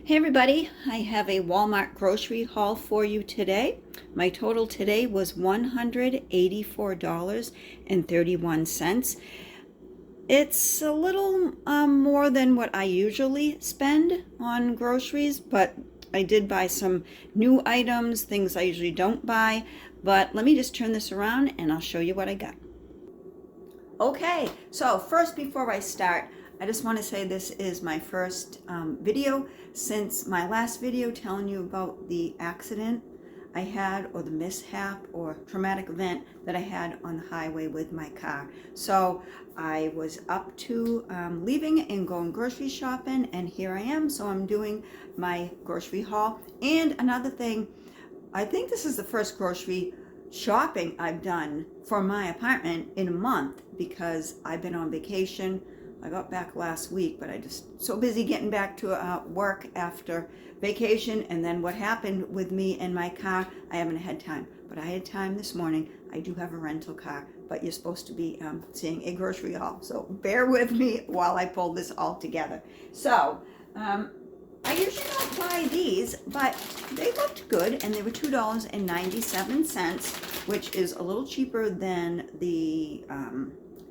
Hey everybody, I have a Walmart grocery haul for you today. My total today was $184.31. It's a little more than what I usually spend on groceries, but I did buy some new items, things I usually don't buy. But let me just turn this around and I'll show you what I got. Okay, so first before I start, I just want to say this is my first video since my last video telling you about the accident I had, or the mishap or traumatic event that I had on the highway with my car. So I was up to leaving and going grocery shopping, and here I am. So I'm doing my grocery haul. And another thing, I think this is the first grocery shopping I've done for my apartment in a month because I've been on vacation. I got back last week, but I just so busy getting back to work after vacation, and then what happened with me and my car, I haven't had time. But I had time this morning. I do have a rental car, but you're supposed to be seeing a grocery haul, so bear with me while I pull this all together. So I usually don't buy these, but they looked good, and they were $2.97, which is a little cheaper than the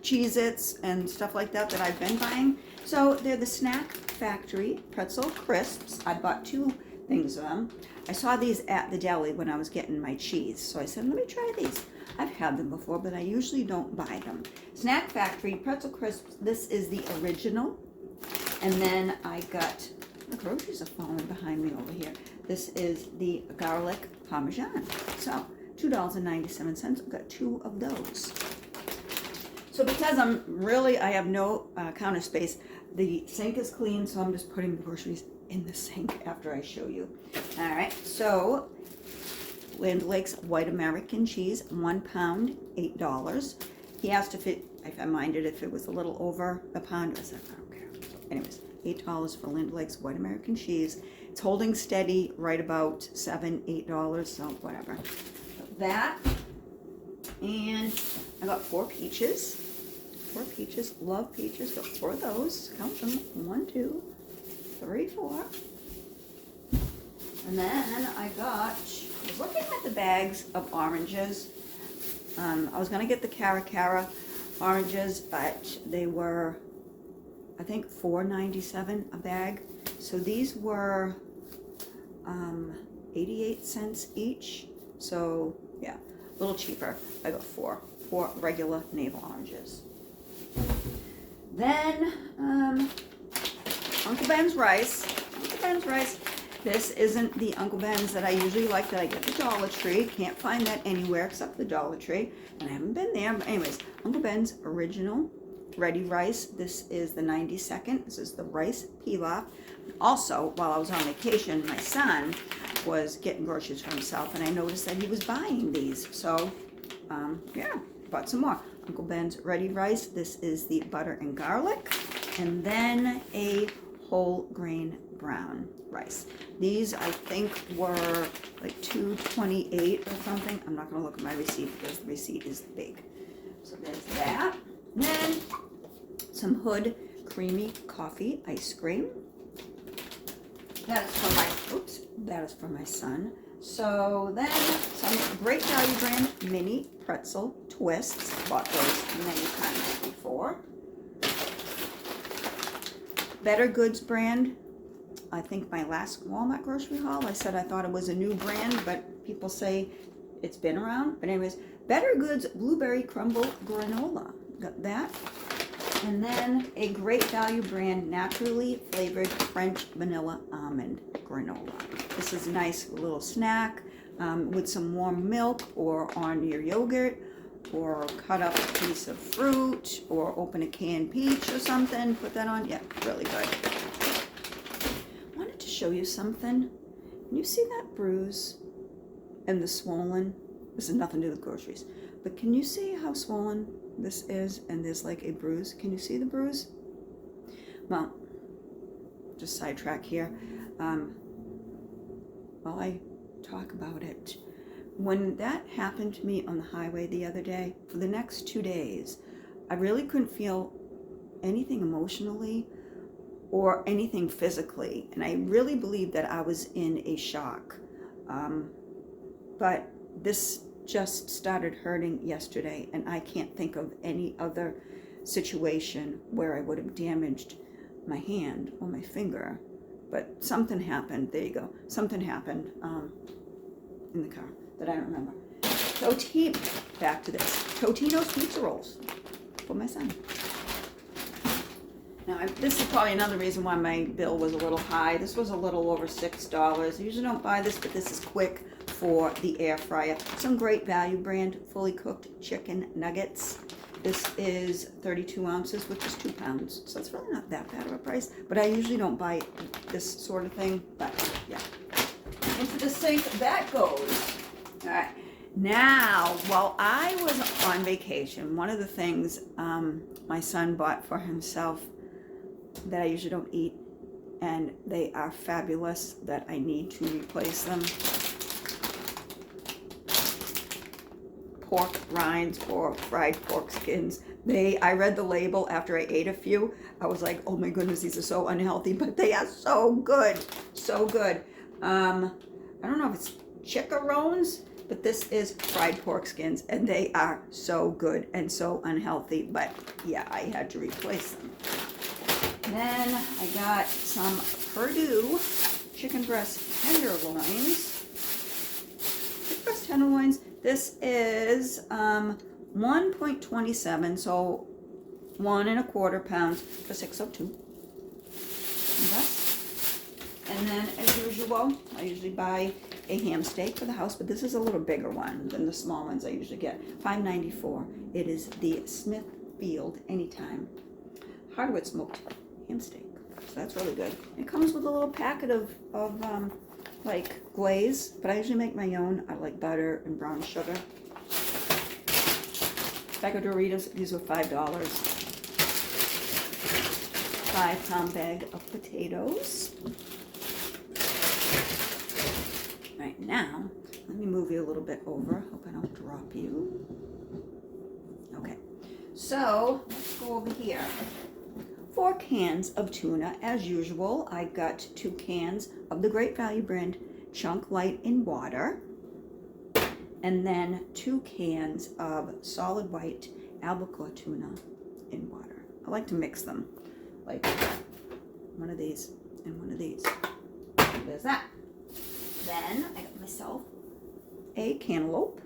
Cheez-Its and stuff like that I've been buying. So they're the Snack Factory Pretzel Crisps. I bought two things of them. I saw these at the deli when I was getting my cheese, so I said, let me try these. I've had them before, but I usually don't buy them. Snack Factory Pretzel Crisps, this is the original. And then I got, the groceries are falling behind me over here. This is the garlic parmesan. So $2.97, I've got two of those. So because I have no counter space, the sink is clean, so I'm just putting the groceries in the sink after I show you. All right, so Land O'Lakes white American cheese, 1 pound, $8. He asked if I minded if it was a little over a pound. I said, I don't care. So anyways, $8 for Land O'Lakes white American cheese. It's holding steady right about $7, $8, so whatever. So that, and I got 4 peaches. 4 peaches, love peaches, got 4 of those. Count them, 1, 2, 3, 4. And then I was looking at the bags of oranges. I was gonna get the Cara oranges, but they were, I think, $4.97 a bag. So these were 88 cents each. So yeah, a little cheaper. I got 4 regular navel oranges. Then Uncle Ben's rice. Uncle Ben's rice. This isn't the Uncle Ben's that I usually like, that I get at the Dollar Tree. Can't find that anywhere except the Dollar Tree, and I haven't been there. But anyways, Uncle Ben's original ready rice. This is the 92nd. This is the rice pilaf. Also, while I was on vacation, my son was getting groceries for himself, and I noticed that he was buying these. So yeah, bought some more. Uncle Ben's ready rice. This is the butter and garlic, and then a whole grain brown rice. These I think were like $2.28 or something. I'm not going to look at my receipt because the receipt is big. So there's that. And then some Hood creamy coffee ice cream. That is for my son. So then some Great Value brand mini pretzel twists. Bought those many times before. Better Goods brand. I think my last Walmart grocery haul, I said I thought it was a new brand, but people say it's been around. But anyways, Better Goods blueberry crumble granola. Got that. And then a Great Value brand naturally flavored French vanilla almond granola. This is a nice little snack with some warm milk, or on your yogurt, or cut up a piece of fruit, or open a canned peach or something, put that on. Yeah, really good. I wanted to show you something. Can you see that bruise and the swollen? This has nothing to do with groceries, but can you see how swollen this is? And there's like a bruise. Can you see the bruise? Well, just sidetrack here. While I talk about it, when that happened to me on the highway the other day, for the next 2 days, I really couldn't feel anything emotionally or anything physically. And I really believe that I was in a shock. But this just started hurting yesterday, and I can't think of any other situation where I would have damaged my hand or my finger. But something happened. There you go. Something happened in the car that I don't remember. Back to this. Totino's pizza rolls for my son. Now, this is probably another reason why my bill was a little high. This was a little over $6. I usually don't buy this, but this is quick for the air fryer. Some Great Value brand fully cooked chicken nuggets. This is 32 ounces, which is 2 pounds. So it's really not that bad of a price, but I usually don't buy this sort of thing, but yeah. Into the sink that goes. All right. Now, while I was on vacation, one of the things my son bought for himself that I usually don't eat, and they are fabulous, that I need to replace them. Pork rinds or fried pork skins. I read the label after I ate a few. I was like, oh my goodness, these are so unhealthy, but they are so good. So good. I don't know if it's chickarones, but this is fried pork skins, and they are so good and so unhealthy, but yeah, I had to replace them. Then I got some Purdue chicken breast tenderloins. Chicken breast tenderloins. This is 1.27, so 1.25 pounds for $6.02. And then, as usual, I usually buy a ham steak for the house, but this is a little bigger one than the small ones I usually get. $5.94. It is the Smithfield Anytime hardwood smoked ham steak. So that's really good. It comes with a little packet of like glaze, but I usually make my own. I like butter and brown sugar. Bag of Doritos. These were $5. 5-pound bag of potatoes. Right now, let me move you a little bit over. Hope I don't drop you. Okay, so let's go over here. 4 cans of tuna, as usual. I got 2 cans of the Great Value brand Chunk Light in water, and then 2 cans of solid white albacore tuna in water. I like to mix them, like one of these and one of these. There's that. Then I got myself a cantaloupe,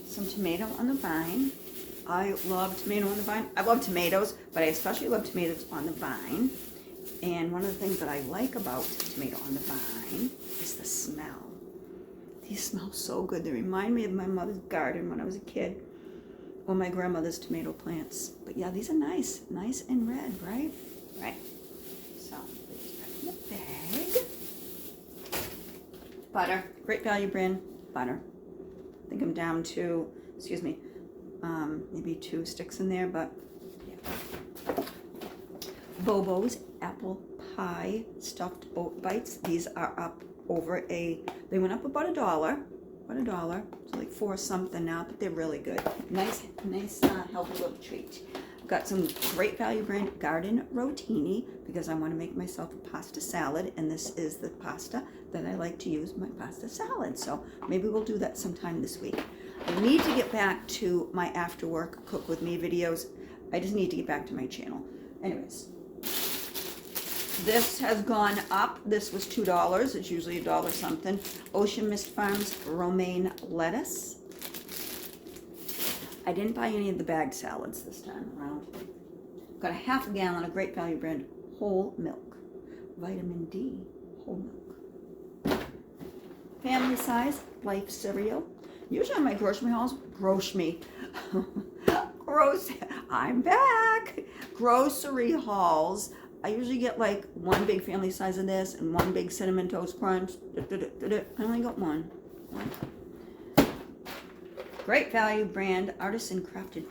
some tomato on the vine. I love tomato on the vine. I love tomatoes, but I especially love tomatoes on the vine. And one of the things that I like about tomato on the vine is the smell. These smell so good. They remind me of my mother's garden when I was a kid, or my grandmother's tomato plants. But yeah, these are nice and red, right? Right. So, these back in the bag. Butter, Great Value brand butter. I think I'm down to, excuse me, maybe 2 sticks in there, but yeah. Bobo's apple pie stuffed oat bites. These are up over they went up about $1. It's like 4 something now, but they're really good. Nice, healthy little treat. I've got some Great Value brand garden rotini because I want to make myself a pasta salad, and this is the pasta that I like to use in my pasta salad. So maybe we'll do that sometime this week. I need to get back to my after work cook with me videos. I just need to get back to my channel. Anyways, this has gone up. This was $2. It's usually $1 something. Ocean Mist Farms romaine lettuce. I didn't buy any of the bagged salads this time around. Got a half a gallon of Great Value brand whole milk. Vitamin D whole milk. Family size Life cereal. Usually on my grocery hauls, I'm back. Grocery hauls. I usually get like 1 big family size of this and 1 big Cinnamon Toast Crunch. I only got one. Great Value brand artisan crafted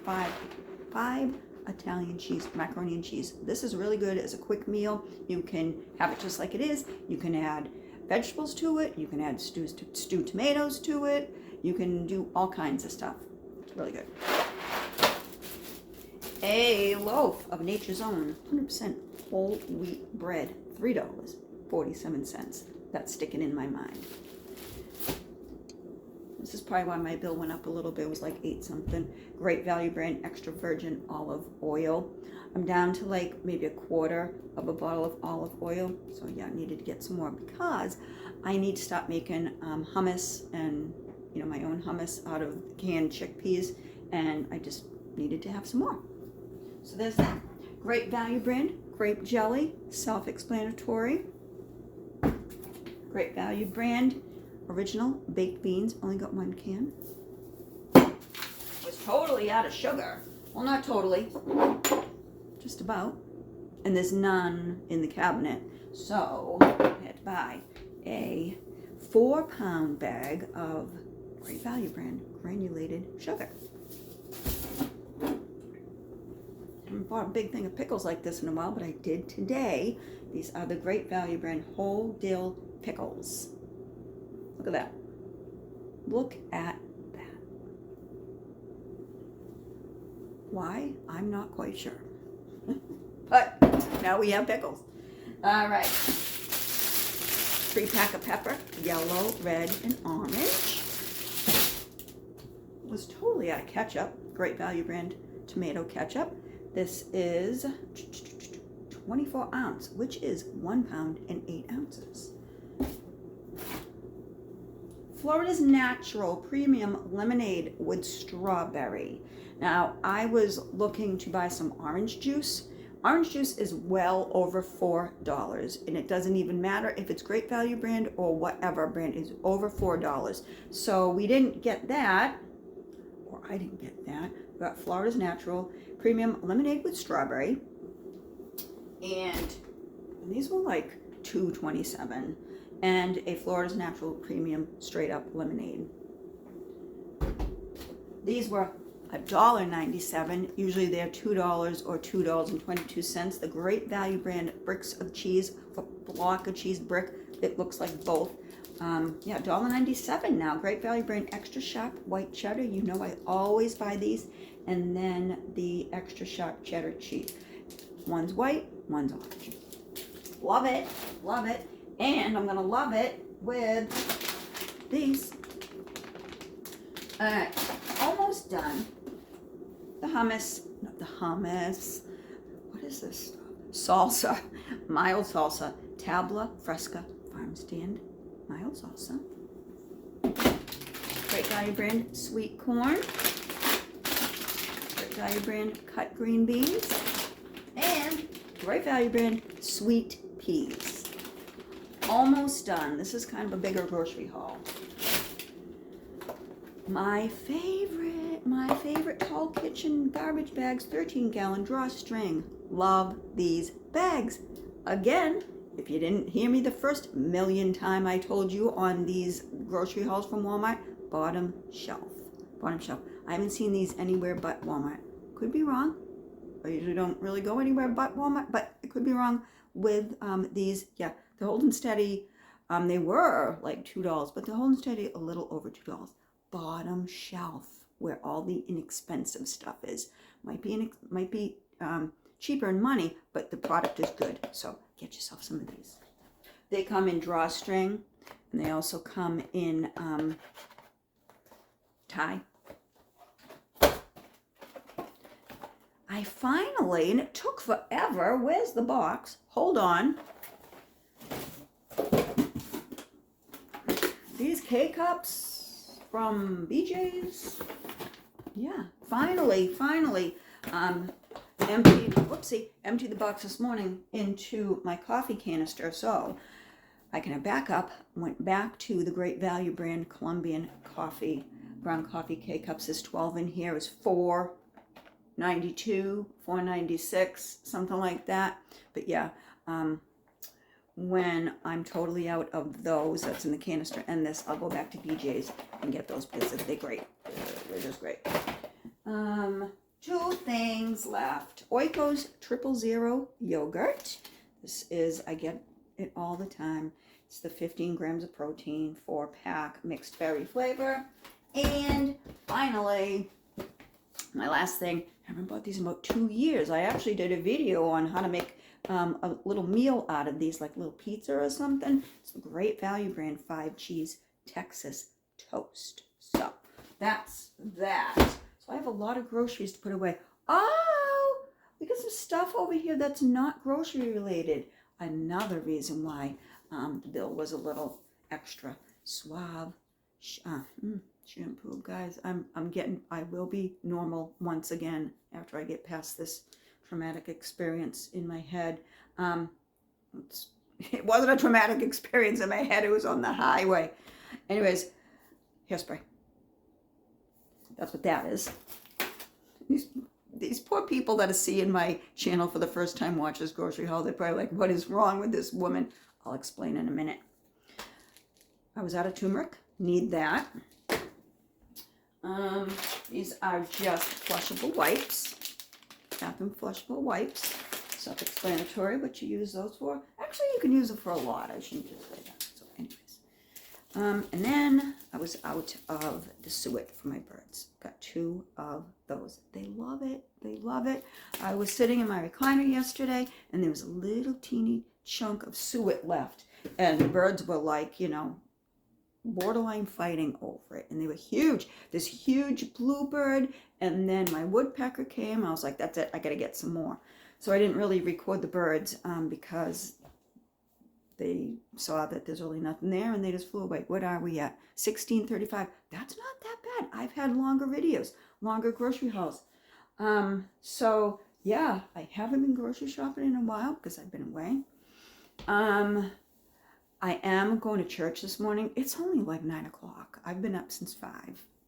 5 Italian cheese, macaroni and cheese. This is really good as a quick meal. You can have it just like it is. You can add vegetables to it. You can add stewed tomatoes to it. You can do all kinds of stuff. It's really good. a loaf of Nature's Own 100% whole wheat bread, $3.47. That's sticking in my mind. This is probably why my bill went up a little bit. It was like 8 something. Great Value brand extra virgin olive oil. I'm down to like maybe a quarter of a bottle of olive oil. So yeah, I needed to get some more because I need to stop making hummus and my own hummus out of canned chickpeas, and I just needed to have some more. So there's that. Great Value brand grape jelly, self-explanatory. Great Value brand original baked beans, only got 1 can. Was totally out of sugar. Well, not totally, just about. And there's none in the cabinet, so I had to buy a 4-pound bag of Great Value brand granulated sugar. I haven't bought a big thing of pickles like this in a while, but I did today. These are the Great Value brand whole dill pickles. Look at that. Look at that. Why? I'm not quite sure. But now we have pickles. All right. 3-pack of pepper, yellow, red, and orange. Was totally out of ketchup. Great Value brand tomato ketchup. This is 24 ounce, which is 1 pound and 8 ounces. Florida's Natural Premium Lemonade with Strawberry. Now, I was looking to buy some orange juice. Orange juice is well over $4, and it doesn't even matter if it's Great Value brand or whatever brand is over $4. So we didn't get that, or I didn't get that. We got Florida's Natural Premium Lemonade with Strawberry, and these were like $2.27. And a Florida's Natural Premium Straight Up Lemonade. These were $1.97. Usually they're $2 or $2.22. The Great Value brand bricks of cheese, a block of cheese brick. It looks like both. Yeah, $1.97 now. Great Value brand extra sharp white cheddar. You know I always buy these. And then the extra sharp cheddar cheese. One's white, one's orange. Love it, love it. And I'm gonna love it with these. All right, almost done. The hummus, not the hummus. What is this stuff? Salsa, mild salsa. Tabla Fresca Farm Stand, mild salsa. Great Value brand sweet corn. Great Value brand cut green beans. And Great Value brand sweet peas. Almost done. This is kind of a bigger grocery haul. My favorite tall kitchen garbage bags, 13-gallon drawstring. Love these bags. Again, if you didn't hear me the first million time I told you on these grocery hauls from Walmart, bottom shelf. Bottom shelf. I haven't seen these anywhere but Walmart. Could be wrong. I usually don't really go anywhere but Walmart, but it could be wrong with these. Yeah. The Hold and Steady, they were like $2, but the Hold and Steady a little over $2. Bottom shelf, where all the inexpensive stuff is. Might be cheaper in money, but the product is good. So get yourself some of these. They come in drawstring, and they also come in tie. I finally, and it took forever. Where's the box? Hold on. These K-Cups from BJ's. Yeah, finally, emptied the box this morning into my coffee canister, so I can have backup. Went back to the Great Value brand Colombian coffee, ground coffee K-Cups. There's 12 in here. It was $4.92, $4.96, something like that. But yeah, when I'm totally out of those, that's in the canister, and this, I'll go back to BJ's and get those because they're great. They're just great. 2 things left. Oiko's 000 yogurt. This is, I get it all the time. It's the 15 grams of protein, 4-pack, mixed berry flavor. And finally, My last thing, I haven't bought these in about 2 years. I actually did a video on how to make a little meal out of these, like little pizza or something. It's a great value brand 5-cheese Texas toast. So that's that. So I have a lot of groceries to put away. Oh, we got some stuff over here that's not grocery related. Another reason why the bill was a little extra. Suave shampoo, guys. I will be normal once again after I get past this traumatic experience in my head. It wasn't a traumatic experience in my head. It was on the highway. Anyways, hairspray. That's what that is. These poor people that are seeing my channel for the first time watch this grocery haul, they're probably like, what is wrong with this woman? I'll explain in a minute. I was out of turmeric. Need that. These are just flushable wipes. Bathroom flushable wipes. Self-explanatory what you use those for. Actually, you can use them for a lot. I shouldn't just say that. So anyways. And then I was out of the suet for my birds. Got 2 of those. They love it. They love it. I was sitting in my recliner yesterday, and there was a little teeny chunk of suet left. And the birds were like, you know, borderline fighting over it, and they were huge. This huge bluebird, and then my woodpecker came. I was like, that's it, I gotta get some more. So I didn't really record the birds because they saw that there's really nothing there, and they just flew away. What are we at? 16:35. That's not that bad. I've had longer videos, longer grocery hauls. So yeah, I haven't been grocery shopping in a while because I've been away. I am going to church this morning. It's only like 9 o'clock. I've been up since 5.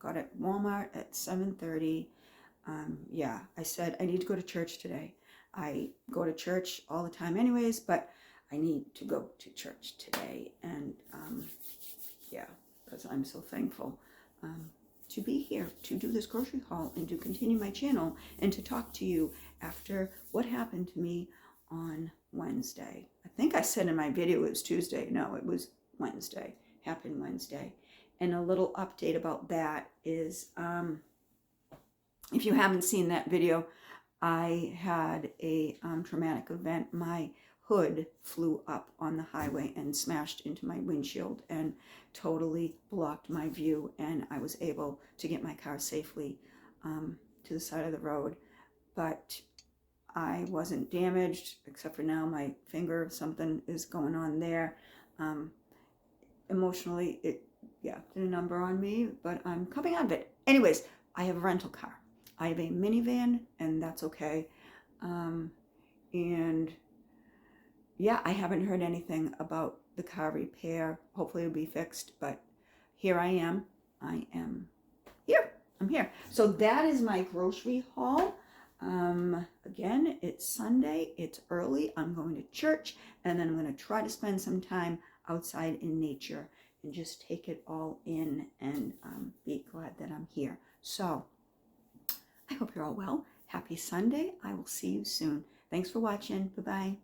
Got at Walmart at 7:30. Yeah, I said I need to go to church today. I go to church all the time anyways, but I need to go to church today. And yeah, because I'm so thankful to be here, to do this grocery haul, and to continue my channel, and to talk to you after what happened to me on Wednesday. I think I said in my video it was Tuesday. No, it was Wednesday. Happened Wednesday. And a little update about that is, if you haven't seen that video, I had a traumatic event. My hood flew up on the highway and smashed into my windshield and totally blocked my view, and I was able to get my car safely to the side of the road. But I wasn't damaged, except for now my finger, something is going on there. Emotionally, it did a number on me, but I'm coming out of it. Anyways, I have a rental car. I have a minivan, and that's okay. And yeah, I haven't heard anything about the car repair. Hopefully it'll be fixed, but here I am. I am here. I'm here. So that is my grocery haul. Again, it's Sunday, it's early, I'm going to church, and then I'm going to try to spend some time outside in nature and just take it all in and be glad that I'm here. So, I hope you're all well. Happy Sunday. I will see you soon. Thanks for watching. Bye-bye.